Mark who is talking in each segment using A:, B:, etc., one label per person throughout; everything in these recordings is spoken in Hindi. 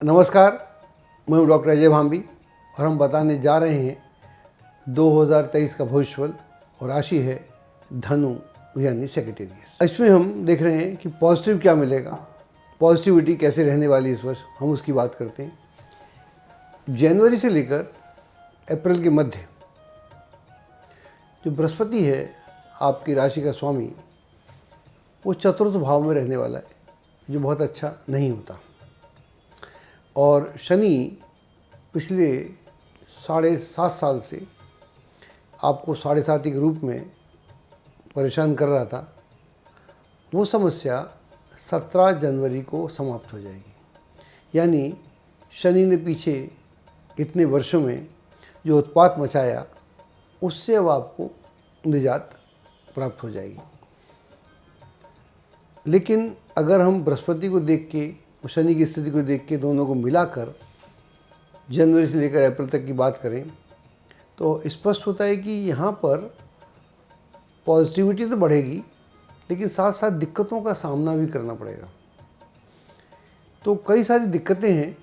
A: नमस्कार, मैं हूँ डॉक्टर अजय भांबी और हम बताने जा रहे हैं 2023 का भविष्यफल और राशि है धनु यानी सेक्रेटेरियस। इसमें हम देख रहे हैं कि पॉजिटिव क्या मिलेगा, पॉजिटिविटी कैसे रहने वाली इस वर्ष, हम उसकी बात करते हैं। जनवरी से लेकर अप्रैल के मध्य जो बृहस्पति है आपकी राशि का स्वामी, वो चतुर्थ भाव में रहने वाला है, जो बहुत अच्छा नहीं होता। और शनि पिछले 7.5 साल से आपको 7.5 के रूप में परेशान कर रहा था। वो समस्या 17 जनवरी को समाप्त हो जाएगी। यानी शनि ने पीछे इतने वर्षों में जो उत्पात मचाया, उससे अब आपको निजात प्राप्त हो जाएगी। लेकिन अगर हम बृहस्पति को देख के, शनि की स्थिति को देख के, दोनों को मिलाकर जनवरी से लेकर अप्रैल तक की बात करें तो स्पष्ट होता है कि यहाँ पर पॉजिटिविटी तो बढ़ेगी, लेकिन साथ साथ दिक्कतों का सामना भी करना पड़ेगा। तो कई सारी दिक्कतें हैं।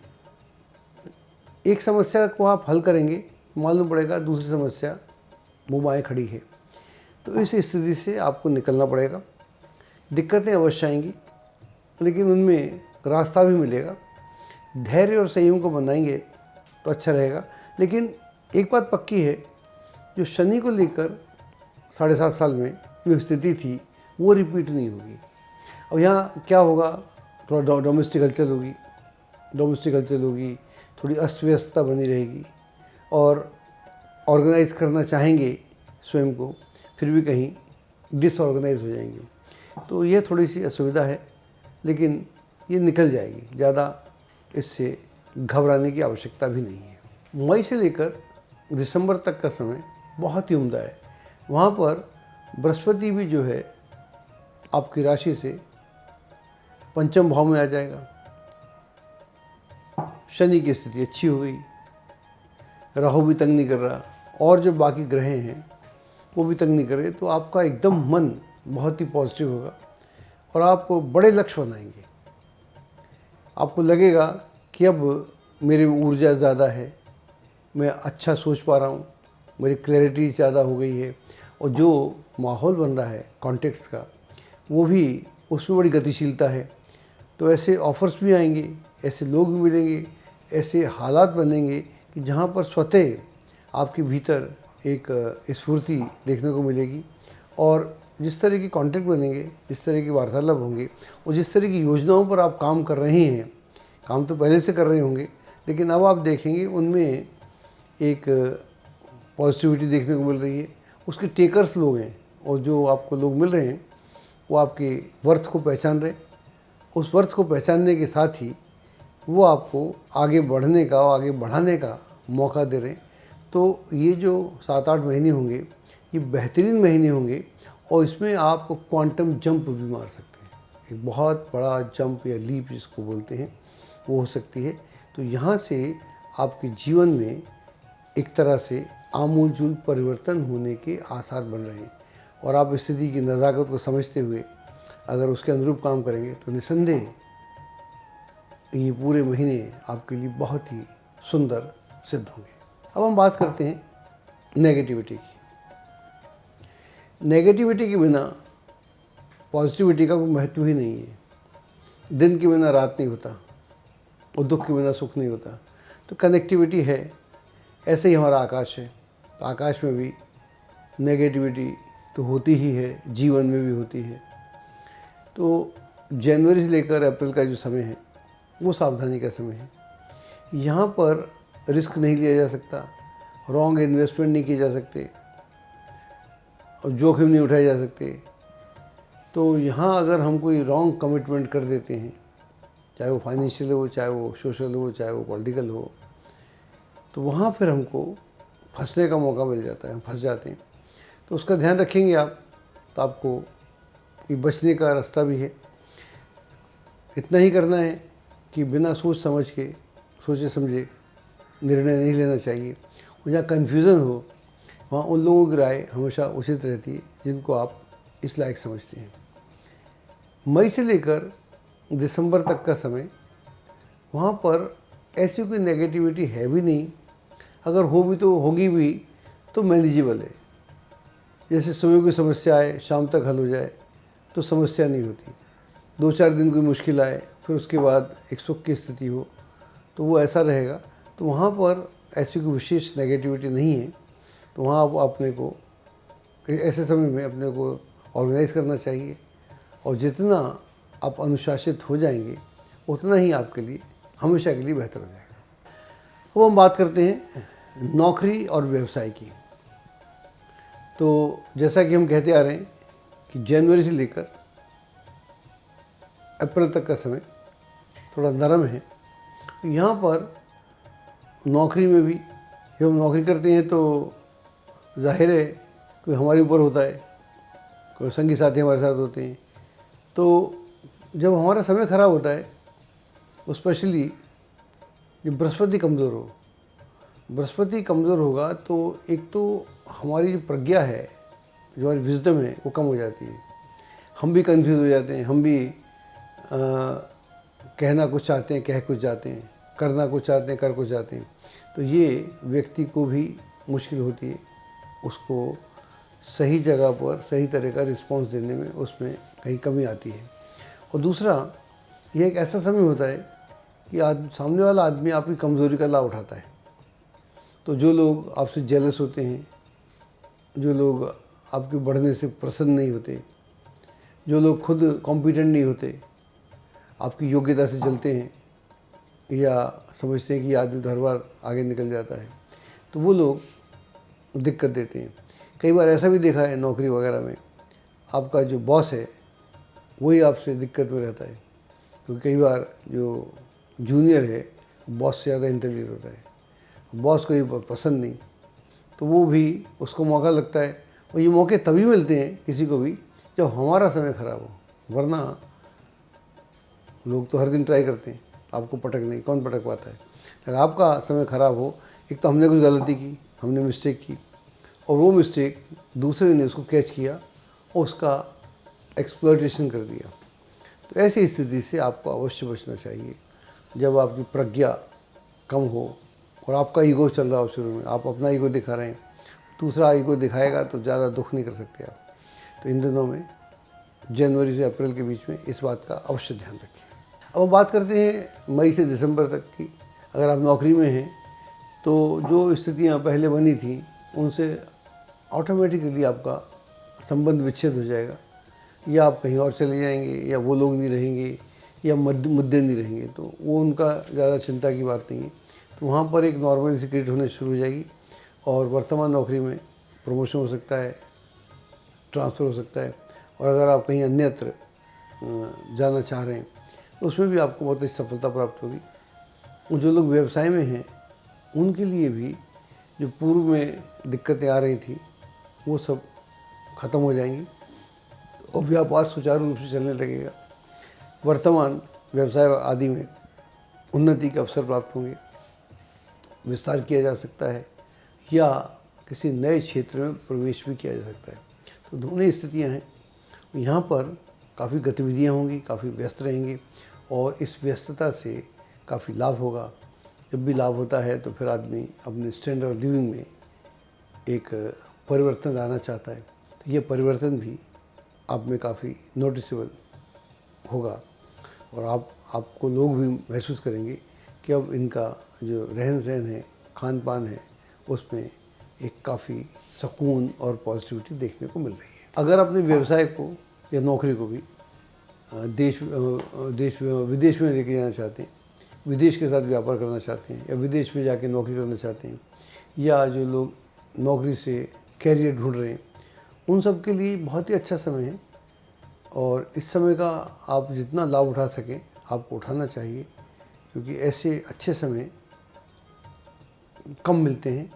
A: एक समस्या को आप हल करेंगे, मालूम पड़ेगा दूसरी समस्या मुँह बाएं खड़ी है। तो इस स्थिति से आपको निकलना पड़ेगा। दिक्कतें अवश्य आएंगी, लेकिन उनमें रास्ता भी मिलेगा। धैर्य और संयम को बनाएंगे तो अच्छा रहेगा। लेकिन एक बात पक्की है, जो शनि को लेकर 7.5 साल में जो स्थिति थी वो रिपीट नहीं होगी। अब यहाँ क्या होगा, थोड़ा डोमेस्टिक हलचल होगी, थोड़ी अस्त व्यस्तता बनी रहेगी और ऑर्गेनाइज करना चाहेंगे स्वयं को, फिर भी कहीं डिसऑर्गेनाइज हो जाएंगे। तो ये थोड़ी सी असुविधा है, लेकिन ये निकल जाएगी। ज़्यादा इससे घबराने की आवश्यकता भी नहीं है। मई से लेकर दिसंबर तक का समय बहुत ही उम्दा है। वहाँ पर बृहस्पति भी जो है आपकी राशि से पंचम भाव में आ जाएगा। शनि की स्थिति अच्छी हो गई, राहु भी तंग नहीं कर रहा और जो बाकी ग्रह हैं वो भी तंग नहीं कर रहे। तो आपका एकदम मन बहुत ही पॉजिटिव होगा और आप बड़े लक्ष्य बनाएंगे। आपको लगेगा कि अब मेरी ऊर्जा ज़्यादा है, मैं अच्छा सोच पा रहा हूँ, मेरी क्लैरिटी ज़्यादा हो गई है और जो माहौल बन रहा है कॉन्टेक्स्ट का, वो भी उसमें बड़ी गतिशीलता है। तो ऐसे ऑफ़र्स भी आएंगे, ऐसे लोग भी मिलेंगे, ऐसे हालात बनेंगे कि जहाँ पर स्वतः आपके भीतर एक स्फूर्ति देखने को मिलेगी। और जिस तरह की कॉन्टैक्ट बनेंगे, जिस तरह की वार्तालाप होंगे और जिस तरह की योजनाओं पर आप काम कर रहे हैं, काम तो पहले से कर रहे होंगे, लेकिन अब आप देखेंगे उनमें एक पॉजिटिविटी देखने को मिल रही है। उसके टेकर्स लोग हैं और जो आपको लोग मिल रहे हैं वो आपके वर्थ को पहचान रहे हैं। उस वर्थ को पहचानने के साथ ही वो आपको आगे बढ़ने का और आगे बढ़ाने का मौका दे रहे हैं। तो ये जो 7-8 महीने होंगे, ये बेहतरीन महीने होंगे और इसमें आप क्वांटम जंप भी मार सकते हैं। एक बहुत बड़ा जंप या लीप जिसको बोलते हैं वो हो सकती है। तो यहाँ से आपके जीवन में एक तरह से आमूलचूल परिवर्तन होने के आसार बन रहे हैं और आप स्थिति की नज़ाकत को समझते हुए अगर उसके अनुरूप काम करेंगे तो निसंदेह ये पूरे महीने आपके लिए बहुत ही सुंदर सिद्ध होंगे। अब हम बात करते हैं नेगेटिविटी की। नेगेटिविटी के बिना पॉजिटिविटी का कोई महत्व ही नहीं है। दिन के बिना रात नहीं होता और दुख के बिना सुख नहीं होता। तो कनेक्टिविटी है। ऐसे ही हमारा आकाश है, तो आकाश में भी नेगेटिविटी तो होती ही है, जीवन में भी होती है। तो जनवरी से लेकर अप्रैल का जो समय है वो सावधानी का समय है। यहाँ पर रिस्क नहीं लिया जा सकता, रॉन्ग इन्वेस्टमेंट नहीं किए जा सकते और जोखिम नहीं उठाए जा सकते। तो यहाँ अगर हम कोई रॉन्ग कमिटमेंट कर देते हैं, चाहे वो फाइनेंशियल हो, चाहे वो सोशल हो, चाहे वो पॉलिटिकल हो, तो वहाँ फिर हमको फंसने का मौका मिल जाता है, हम फंस जाते हैं। तो उसका ध्यान रखेंगे आप, तो आपको ये बचने का रास्ता भी है। इतना ही करना है कि बिना सोच समझ के, सोचे समझे निर्णय नहीं लेना चाहिए। और जहाँ कन्फ्यूज़न हो वहाँ उन लोगों की राय हमेशा उचित रहती है जिनको आप इस लायक समझते हैं। मई से लेकर दिसंबर तक का समय, वहाँ पर ऐसी कोई नेगेटिविटी है भी नहीं, अगर हो भी तो होगी भी तो मैनेजेबल है। जैसे सुबह कोई समस्या आए शाम तक हल हो जाए तो समस्या नहीं होती। 2-4 दिन कोई मुश्किल आए फिर उसके बाद एक सुख की स्थिति हो तो वो ऐसा रहेगा। तो वहाँ पर ऐसी कोई विशेष नेगेटिविटी नहीं है। तो वहाँ आप अपने को ऐसे समय में अपने को ऑर्गेनाइज करना चाहिए, और जितना आप अनुशासित हो जाएंगे उतना ही आपके लिए हमेशा के लिए बेहतर हो जाएगा। अब हम बात करते हैं नौकरी और व्यवसाय की। तो जैसा कि हम कहते आ रहे हैं कि जनवरी से लेकर अप्रैल तक का समय थोड़ा नरम है। तो यहाँ पर नौकरी में भी जब हम नौकरी करते हैं तो जाहिर है कोई हमारे ऊपर होता है, कोई संगी साथी हमारे साथ होते हैं। तो जब हमारा समय ख़राब होता है, स्पेशली जब बृहस्पति कमज़ोर हो, बृहस्पति कमज़ोर होगा तो एक तो हमारी जो प्रज्ञा है, जो हमारी विजडम है, वो कम हो जाती है। हम भी कंफ्यूज हो जाते हैं, हम भी कहना कुछ चाहते हैं, कह कुछ जाते हैं, करना कुछ चाहते हैं, कर कुछ जाते हैं। तो ये व्यक्ति को भी मुश्किल होती है, उसको सही जगह पर सही तरह का रिस्पांस देने में उसमें कहीं कमी आती है। और दूसरा, ये एक ऐसा समय होता है कि सामने वाला आदमी आपकी कमज़ोरी का लाभ उठाता है। तो जो लोग आपसे जेलस होते हैं, जो लोग आपके बढ़ने से प्रसन्न नहीं होते, जो लोग खुद कॉम्पिटेंट नहीं होते, आपकी योग्यता से चलते हैं या समझते हैं कि ये आदमी तो हर बार आगे निकल जाता है, तो वो लोग दिक्कत देते हैं। कई बार ऐसा भी देखा है नौकरी वगैरह में, आपका जो बॉस है वही आपसे दिक्कत में रहता है, क्योंकि कई बार जो जूनियर है बॉस से ज़्यादा इंटेलिजेंट होता है, बॉस को ये पसंद नहीं, तो वो भी उसको मौका लगता है। और ये मौके तभी मिलते हैं किसी को भी जब हमारा समय ख़राब हो, वरना लोग तो हर दिन ट्राई करते हैं, आपको पटक नहीं, कौन पटक पाता है। अगर आपका समय ख़राब हो, एक तो हमने कुछ गलती की, हमने मिस्टेक की, और वो मिस्टेक दूसरे ने उसको कैच किया और उसका एक्सप्लॉइटेशन कर दिया। तो ऐसी स्थिति से आपको अवश्य बचना चाहिए। जब आपकी प्रज्ञा कम हो और आपका ईगो चल रहा हो, शुरू में आप अपना ईगो दिखा रहे हैं, दूसरा ईगो दिखाएगा तो ज़्यादा दुख नहीं कर सकते आप। तो इन दिनों में जनवरी से अप्रैल के बीच में इस बात का अवश्य ध्यान रखिए। अब बात करते हैं मई से दिसंबर तक की। अगर आप नौकरी में हैं तो जो स्थितियाँ पहले बनी थी उनसे ऑटोमेटिकली आपका संबंध विच्छेद हो जाएगा, या आप कहीं और चले जाएंगे, या वो लोग नहीं रहेंगे, या मुद्दे नहीं रहेंगे। तो वो उनका ज़्यादा चिंता की बात नहीं है। तो वहाँ पर एक नॉर्मल क्रिएट होने शुरू हो जाएगी, और वर्तमान नौकरी में प्रमोशन हो सकता है, ट्रांसफ़र हो सकता है, और अगर आप कहीं अन्यत्र जाना चाह रहे हैं उसमें भी आपको बहुत अच्छी सफलता प्राप्त होगी। जो लोग व्यवसाय में हैं उनके लिए भी जो पूर्व में दिक्कतें आ रही थी वो सब ख़त्म हो जाएंगी और व्यापार सुचारू रूप से चलने लगेगा। वर्तमान व्यवसाय आदि में उन्नति के अवसर प्राप्त होंगे, विस्तार किया जा सकता है, या किसी नए क्षेत्र में प्रवेश भी किया जा सकता है। तो दोनों स्थितियां हैं। यहाँ पर काफ़ी गतिविधियाँ होंगी, काफ़ी व्यस्त रहेंगे, और इस व्यस्तता से काफ़ी लाभ होगा। जब भी लाभ होता है तो फिर आदमी अपने स्टैंडर्ड ऑफ लिविंग में एक परिवर्तन लाना चाहता है। तो ये परिवर्तन भी आप में काफ़ी नोटिसेबल होगा, और आपको लोग भी महसूस करेंगे कि अब इनका जो रहन सहन है, खान पान है, उसमें एक काफ़ी सुकून और पॉजिटिविटी देखने को मिल रही है। अगर अपने व्यवसाय को या नौकरी को भी विदेश में लेके जाना चाहते हैं, विदेश के साथ व्यापार करना चाहते हैं, या विदेश में जाके नौकरी करना चाहते हैं, या जो लोग नौकरी से कैरियर ढूंढ रहे हैं, उन सब के लिए बहुत ही अच्छा समय है। और इस समय का आप जितना लाभ उठा सकें आपको उठाना चाहिए, क्योंकि ऐसे अच्छे समय कम मिलते हैं।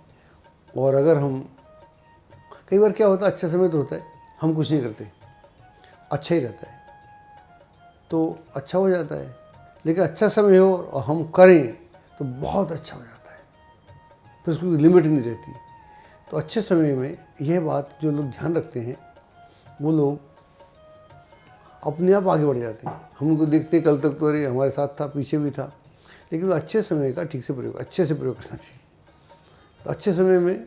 A: और अगर हम कई बार क्या होता है, अच्छा समय तो होता है, हम कुछ नहीं करते, अच्छा ही रहता है तो अच्छा हो जाता है। लेकिन अच्छा समय हो और हम करें तो बहुत अच्छा हो जाता है, फिर उसकी लिमिट नहीं रहती। तो अच्छे समय में यह बात जो लोग ध्यान रखते हैं वो लोग अपने आप आगे बढ़ जाते हैं। हम उनको देखते हैं, कल तक तो अरे हमारे साथ था, पीछे भी था, लेकिन अच्छे समय का ठीक से प्रयोग, अच्छे से प्रयोग करना चाहिए। तो अच्छे समय में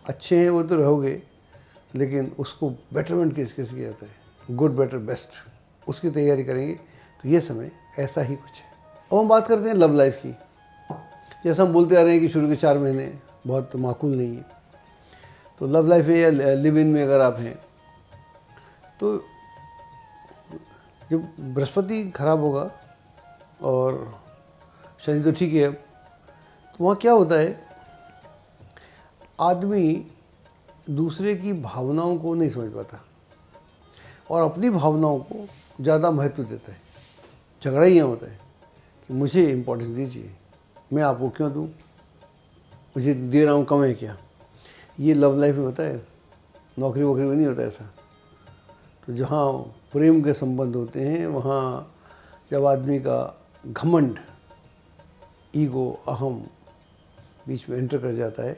A: अच्छे हैं वो तो रहोगे, लेकिन उसको बेटरमेंट कैसे किया जाता है, गुड बेटर बेस्ट, उसकी तैयारी करेंगे तो ये समय ऐसा ही कुछ है। अब हम बात करते हैं लव लाइफ की। जैसा हम बोलते आ रहे हैं कि शुरू के 4 महीने बहुत माकूल नहीं है, तो लव लाइफ में या लिव इन में अगर आप हैं तो जब बृहस्पति खराब होगा और शनि तो ठीक है, अब तो वहाँ क्या होता है, आदमी दूसरे की भावनाओं को नहीं समझ पाता और अपनी भावनाओं को ज़्यादा महत्व देता है। झगड़ा ही यहाँ होता है कि मुझे इम्पोर्टेंस दीजिए, मैं आपको क्यों दूँ, मुझे दे रहा हूँ कम है क्या। ये लव लाइफ में होता है, नौकरी वोकरी में नहीं होता ऐसा। तो जहाँ प्रेम के संबंध होते हैं वहाँ जब आदमी का घमंड, ईगो, अहम बीच में एंटर कर जाता है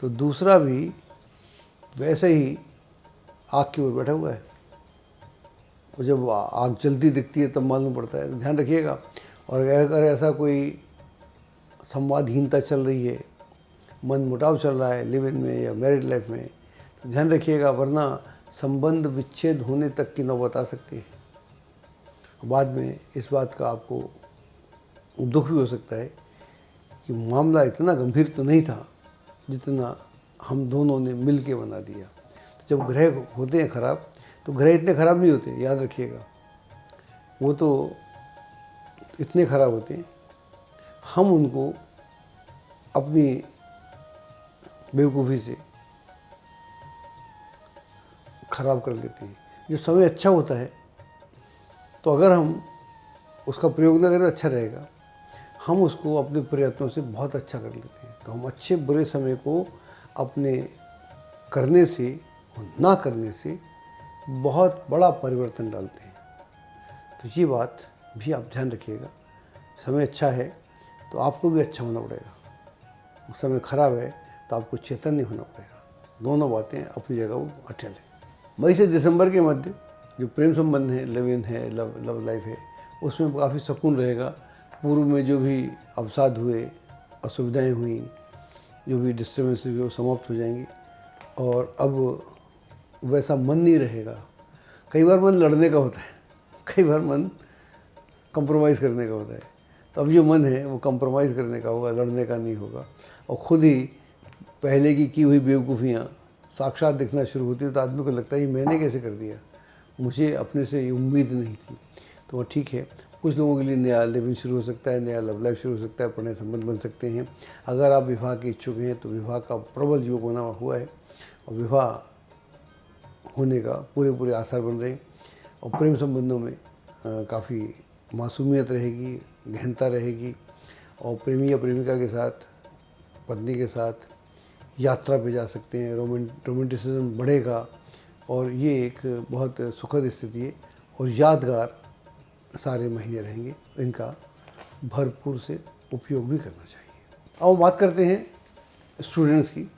A: तो दूसरा भी वैसे ही आग की ओर बैठा हुआ है। और जब आग जलती दिखती है तब मालूम पड़ता है। तो ध्यान रखिएगा। और अगर ऐसा कोई संवादहीनता चल रही है, मन मुटाव चल रहा है लिव इन में या मैरिड लाइफ में, तो ध्यान रखिएगा, वरना संबंध विच्छेद होने तक की नौबत आ सकती है। बाद में इस बात का आपको दुख भी हो सकता है कि मामला इतना गंभीर तो नहीं था जितना हम दोनों ने मिल के बना दिया। जब ग्रह होते हैं खराब, तो ग्रह इतने ख़राब नहीं होते, याद रखिएगा। वो तो इतने ख़राब होते हैं, हम उनको अपनी बेवकूफ़ी से ख़राब कर लेते हैं। जो समय अच्छा होता है तो अगर हम उसका प्रयोग न करें तो अच्छा रहेगा। हम उसको अपने प्रयत्नों से बहुत अच्छा कर लेते हैं। तो हम अच्छे बुरे समय को अपने करने से और ना करने से बहुत बड़ा परिवर्तन डालते हैं। तो ये बात भी आप ध्यान रखिएगा। समय अच्छा है तो आपको भी अच्छा होना पड़ेगा, समय खराब है तो आपको चैतन्य होना पड़ेगा। दोनों बातें अपनी जगह वो अटल है। मई से दिसंबर के मध्य जो प्रेम संबंध है, लिव इन है, लव लाइफ है, उसमें काफ़ी सुकून रहेगा। पूर्व में जो भी अवसाद हुए, असुविधाएं हुई, जो भी डिस्टर्बेंस हुई, वो समाप्त हो जाएंगी और अब वैसा मन नहीं रहेगा। कई बार मन लड़ने का होता है, कई बार मन कंप्रोमाइज़ करने का होता है। तो अब जो मन है वो कंप्रोमाइज़ करने का होगा, लड़ने का नहीं होगा। और ख़ुद ही पहले की हुई बेवकूफ़ियाँ साक्षात दिखना शुरू होती है तो आदमी को लगता है ये मैंने कैसे कर दिया, मुझे अपने से ये उम्मीद नहीं थी। तो वो ठीक है। कुछ लोगों के लिए नया लिव इन शुरू हो सकता है, नया लव लाइफ शुरू हो सकता है, प्रणय संबंध बन सकते हैं। अगर आप विवाह के इच्छुक हैं तो विवाह का प्रबल योग बना हुआ है और विवाह होने का पूरे आसार बन रहे हैं। और प्रेम संबंधों में काफ़ी मासूमियत रहेगी, गहनता रहेगी और प्रेमी या प्रेमिका के साथ, पत्नी के साथ यात्रा पे जा सकते हैं। रोमांटिसिज्म बढ़ेगा और ये एक बहुत सुखद स्थिति है और यादगार सारे महीने रहेंगे। इनका भरपूर से उपयोग भी करना चाहिए। अब बात करते हैं स्टूडेंट्स की।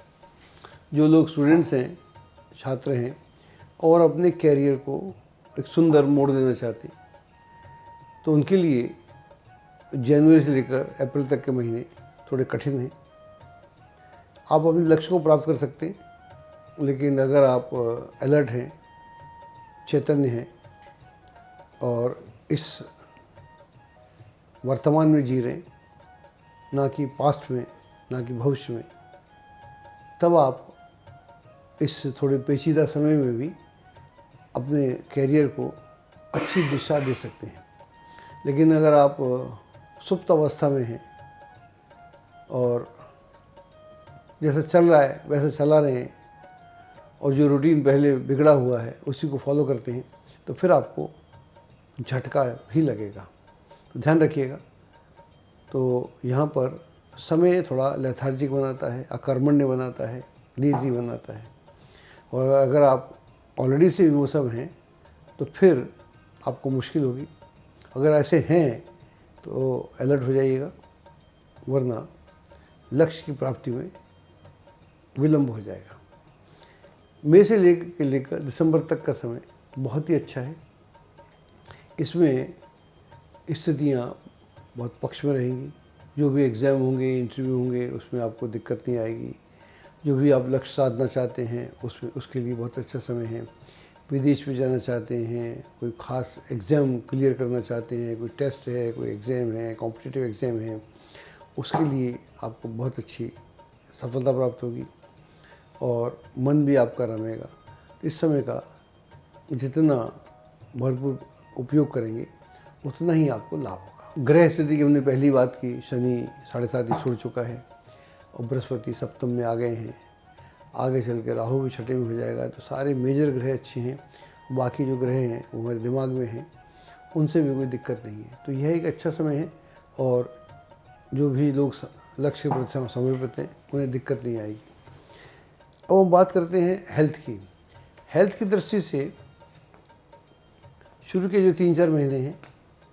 A: जो लोग स्टूडेंट्स हैं, छात्र हैं और अपने कैरियर को एक सुंदर मोड़ देना चाहते हैं, तो उनके लिए जनवरी से लेकर अप्रैल तक के महीने थोड़े कठिन हैं। आप अपने लक्ष्य को प्राप्त कर सकते हैं, लेकिन अगर आप अलर्ट हैं, चैतन्य हैं और इस वर्तमान में जी रहे हैं, ना कि पास्ट में, ना कि भविष्य में, तब आप इस थोड़े पेचीदा समय में भी अपने कैरियर को अच्छी दिशा दे सकते हैं। लेकिन अगर आप सुप्त अवस्था में हैं और जैसा चल रहा है वैसे चला रहे हैं और जो रूटीन पहले बिगड़ा हुआ है उसी को फॉलो करते हैं, तो फिर आपको झटका भी लगेगा। तो ध्यान रखिएगा। तो यहाँ पर समय थोड़ा लेथार्जिक बनाता है, अकर्मण्य बनाता है, लेजी बनाता है। और अगर आप ऑलरेडी से वो सब हैं तो फिर आपको मुश्किल होगी। अगर ऐसे हैं तो अलर्ट हो जाइएगा, वरना लक्ष्य की प्राप्ति में विलंब हो जाएगा। मई से लेकर दिसंबर तक का समय बहुत ही अच्छा है। इसमें स्थितियाँ बहुत पक्ष में रहेंगी, जो भी एग्ज़ाम होंगे, इंटरव्यू होंगे, उसमें आपको दिक्कत नहीं आएगी। जो भी आप लक्ष्य साधना चाहते हैं उसमें उसके लिए बहुत अच्छा समय है। विदेश में जाना चाहते हैं, कोई ख़ास एग्ज़ाम क्लियर करना चाहते हैं, कोई टेस्ट है, कोई एग्ज़ाम है, कॉम्पिटिटिव एग्ज़ाम है, उसके लिए आपको बहुत अच्छी सफलता प्राप्त होगी और मन भी आपका रमेगा। इस समय का जितना भरपूर उपयोग करेंगे उतना ही आपको लाभ होगा। ग्रह स्थिति की हमने पहली बात की, शनि 7.5 छोड़ चुका है और बृहस्पति सप्तम में आ गए हैं। आगे चल के राहु भी छठे में हो जाएगा, तो सारे मेजर ग्रह अच्छे हैं। बाकी जो ग्रह हैं वो हमारे दिमाग में हैं, उनसे भी कोई दिक्कत नहीं है। तो यह एक अच्छा समय है और जो भी लोग लक्ष्य के प्रति समर्पित हैं उन्हें दिक्कत नहीं आएगी। अब हम बात करते हैं हेल्थ की। हेल्थ की दृष्टि से शुरू के जो 3-4 महीने हैं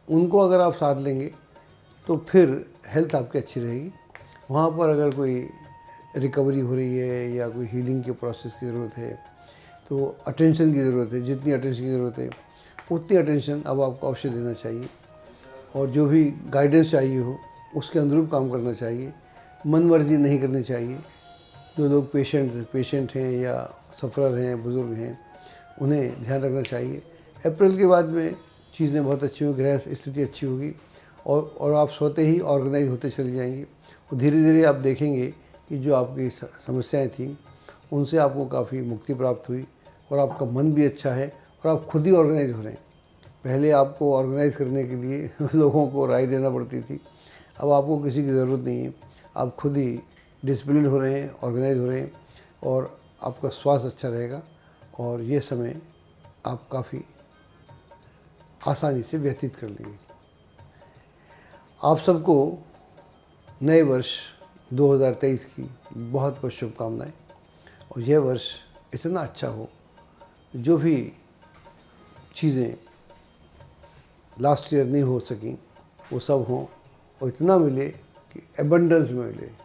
A: उनको अगर आप साथ लेंगे तो फिर हेल्थ आपकी अच्छी रहेगी। वहाँ पर अगर कोई रिकवरी हो रही है या कोई हीलिंग के प्रोसेस की ज़रूरत है तो अटेंशन की ज़रूरत है। जितनी अटेंशन की ज़रूरत है उतनी अटेंशन अब आपको अवश्य देना चाहिए और जो भी गाइडेंस चाहिए हो उसके अनुरूप काम करना चाहिए। मन मर्जी नहीं करनी चाहिए। जो लोग पेशेंट हैं या सफ़रर हैं, बुज़ुर्ग हैं, उन्हें ध्यान रखना चाहिए। अप्रैल के बाद में चीज़ें बहुत अच्छी होंगी, ग्रह स्थिति अच्छी होगी और आप स्वतः ही ऑर्गेनाइज होते चले जाएंगे और धीरे धीरे आप देखेंगे कि जो आपकी समस्याएं थीं उनसे आपको काफ़ी मुक्ति प्राप्त हुई और आपका मन भी अच्छा है और आप खुद ही ऑर्गेनाइज हो रहे हैं। पहले आपको ऑर्गेनाइज करने के लिए लोगों को राय देना पड़ती थी, अब आपको किसी की ज़रूरत नहीं है। आप खुद ही डिसिप्लिन हो रहे हैं, ऑर्गेनाइज हो रहे हैं और आपका स्वास्थ्य अच्छा रहेगा और ये समय आप काफ़ी आसानी से व्यतीत कर लेंगे। आप सबको नए वर्ष 2023 की बहुत बहुत शुभकामनाएं और यह वर्ष इतना अच्छा हो, जो भी चीज़ें लास्ट ईयर नहीं हो सकें वो सब हों और इतना मिले कि एबंडेंस में मिले।